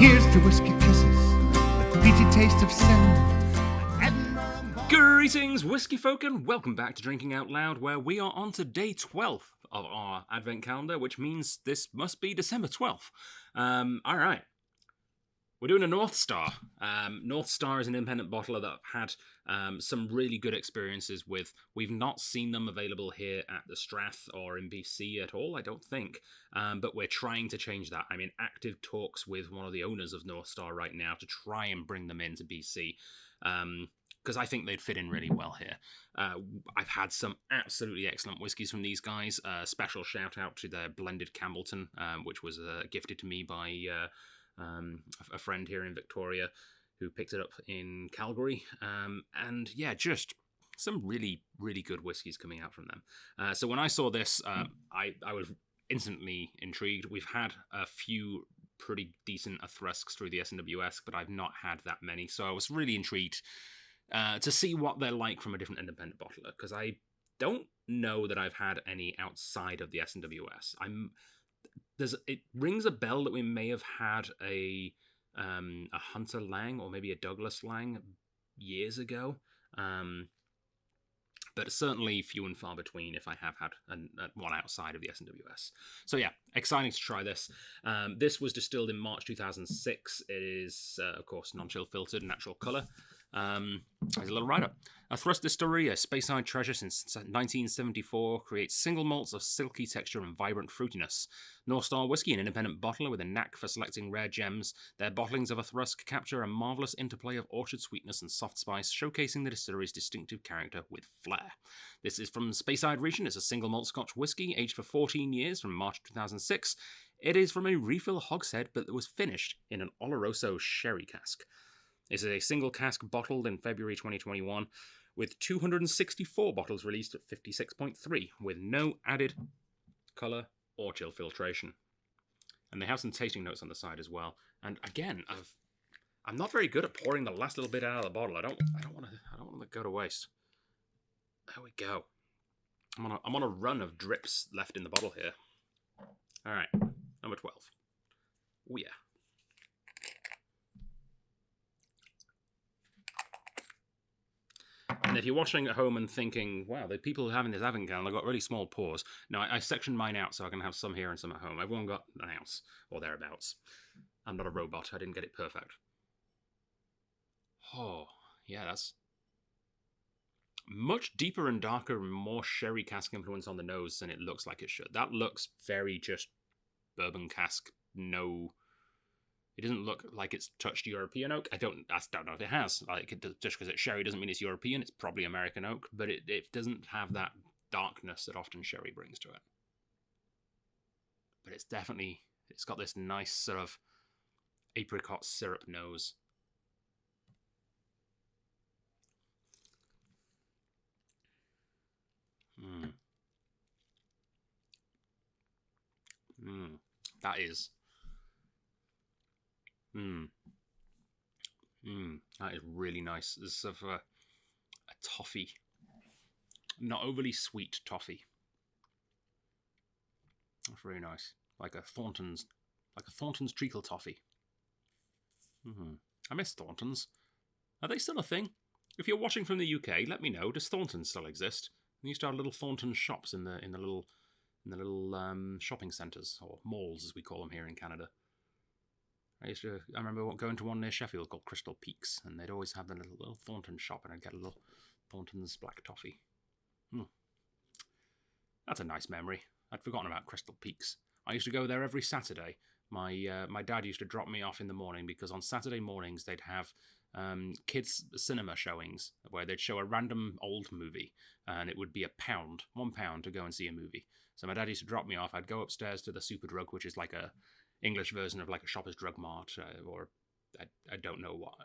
Here's to whiskey kisses, the peaty taste of sin. Greetings, whiskey folk, and welcome back to Drinking Out Loud, where we are on to day 12 of our advent calendar, which means this must be December 12th. All right. We're doing a North Star. North Star is an independent bottler that I've had some really good experiences with. We've not seen them available here at the Strath or in BC at all, I don't think. But we're trying to change that. I'm in active talks with one of the owners of North Star right now to try and bring them into BC. Because I think they'd fit in really well here. I've had some absolutely excellent whiskies from these guys. Special shout out to their blended Campbellton, which was gifted to me by a friend here in Victoria who picked it up in Calgary. And yeah, just some really, really good whiskies coming out from them. So when I saw this, I was instantly intrigued. We've had a few pretty decent Auchrosks through the SMWS, but I've not had that many. So I was really intrigued to see what they're like from a different independent bottler, because I don't know that I've had any outside of the SMWS. It rings a bell that we may have had a Hunter Lang or maybe a Douglas Lang years ago, but certainly few and far between if I have had one outside of the SMWS. So yeah, exciting to try this. This was distilled in March 2006. It is, of course, non-chill filtered, natural colour. There's a little write-up. Auchroisk Distillery, a Speyside treasure since 1974, creates single malts of silky texture and vibrant fruitiness. North Star Whisky, an independent bottler with a knack for selecting rare gems. Their bottlings of Auchroisk capture a marvellous interplay of orchard sweetness and soft spice, showcasing the distillery's distinctive character with flair. This is from the Speyside region. It's a single malt Scotch whisky, aged for 14 years from March 2006. It is from a refill hogshead, but it was finished in an Oloroso sherry cask. This is a single cask bottled in February 2021, with 264 bottles released at 56.3, with no added colour or chill filtration. And they have some tasting notes on the side as well. And again, I'm not very good at pouring the last little bit out of the bottle. I don't want to go to waste. There we go. I'm on a run of drips left in the bottle here. All right, number 12. Oh yeah. And if you're watching at home and thinking, wow, the people having this advent calendar got really small pours. No, I sectioned mine out so I can have some here and some at home. Everyone got an ounce or thereabouts. I'm not a robot. I didn't get it perfect. Oh, yeah, that's much deeper and darker and more sherry cask influence on the nose than it looks like it should. That looks very just bourbon cask, no... It doesn't look like it's touched European oak. I don't know if it has. Like, just because it's sherry doesn't mean it's European. It's probably American oak, but it doesn't have that darkness that often sherry brings to it. But it's got this nice sort of apricot syrup nose. That is... That is really nice. It's sort of a toffee. Not overly sweet toffee. That's really nice. Like a Thornton's treacle toffee. I miss Thornton's. Are they still a thing? If you're watching from the UK, let me know. Does Thornton's still exist? We used to have little Thornton shops in the little shopping centres, or malls as we call them here in Canada. I remember going to one near Sheffield called Crystal Peaks, and they'd always have the little Thornton shop, and I'd get a little Thornton's black toffee. That's a nice memory. I'd forgotten about Crystal Peaks. I used to go there every Saturday. My dad used to drop me off in the morning, because on Saturday mornings they'd have kids' cinema showings where they'd show a random old movie, and it would be £1 to go and see a movie. So my dad used to drop me off. I'd go upstairs to the Super Drug, which is like a English version of like a Shoppers Drug Mart, or I don't know what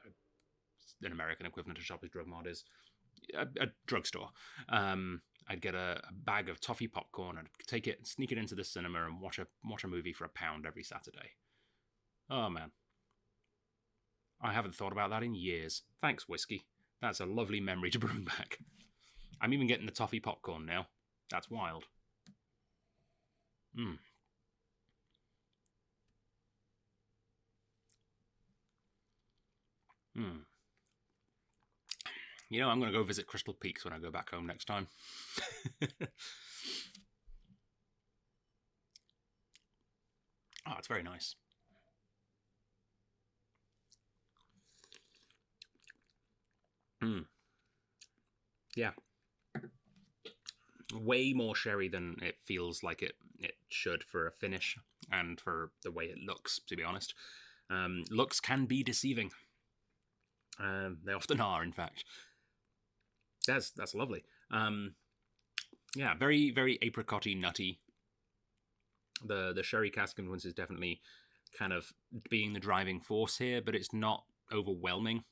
an American equivalent of Shoppers Drug Mart is. A drugstore. I'd get a bag of toffee popcorn and take it, sneak it into the cinema, and watch a movie for £1 every Saturday. Oh man, I haven't thought about that in years. Thanks, Whisky. That's a lovely memory to bring back. I'm even getting the toffee popcorn now. That's wild. You know, I'm going to go visit Crystal Peaks when I go back home next time. Oh, it's very nice. Yeah. Way more sherry than it feels like it should for a finish and for the way it looks, to be honest. Looks can be deceiving. They often are, in fact. That's lovely. Yeah, very, very apricot-y, nutty. The sherry cask influence is definitely kind of being the driving force here, but it's not overwhelming.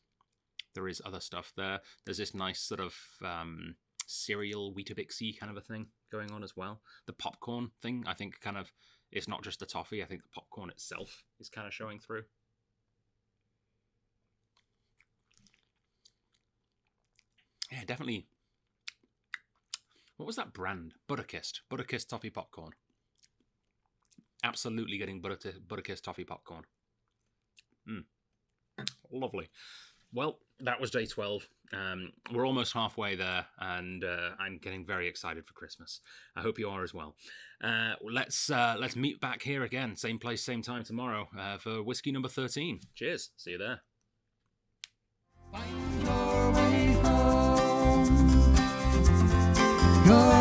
There is other stuff there. There's this nice sort of cereal Weetabixy kind of a thing going on as well. The popcorn thing, I think, kind of, it's not just the toffee. I think the popcorn itself is kind of showing through. Yeah, definitely. What was that brand? Butterkist. Butterkist toffee popcorn. Absolutely getting Butterkist toffee popcorn. Lovely. Well, that was day 12. We're almost halfway there, and I'm getting very excited for Christmas. I hope you are as well. Let's meet back here again, same place, same time tomorrow for whiskey number 13. Cheers. See you there. Find your way home. Go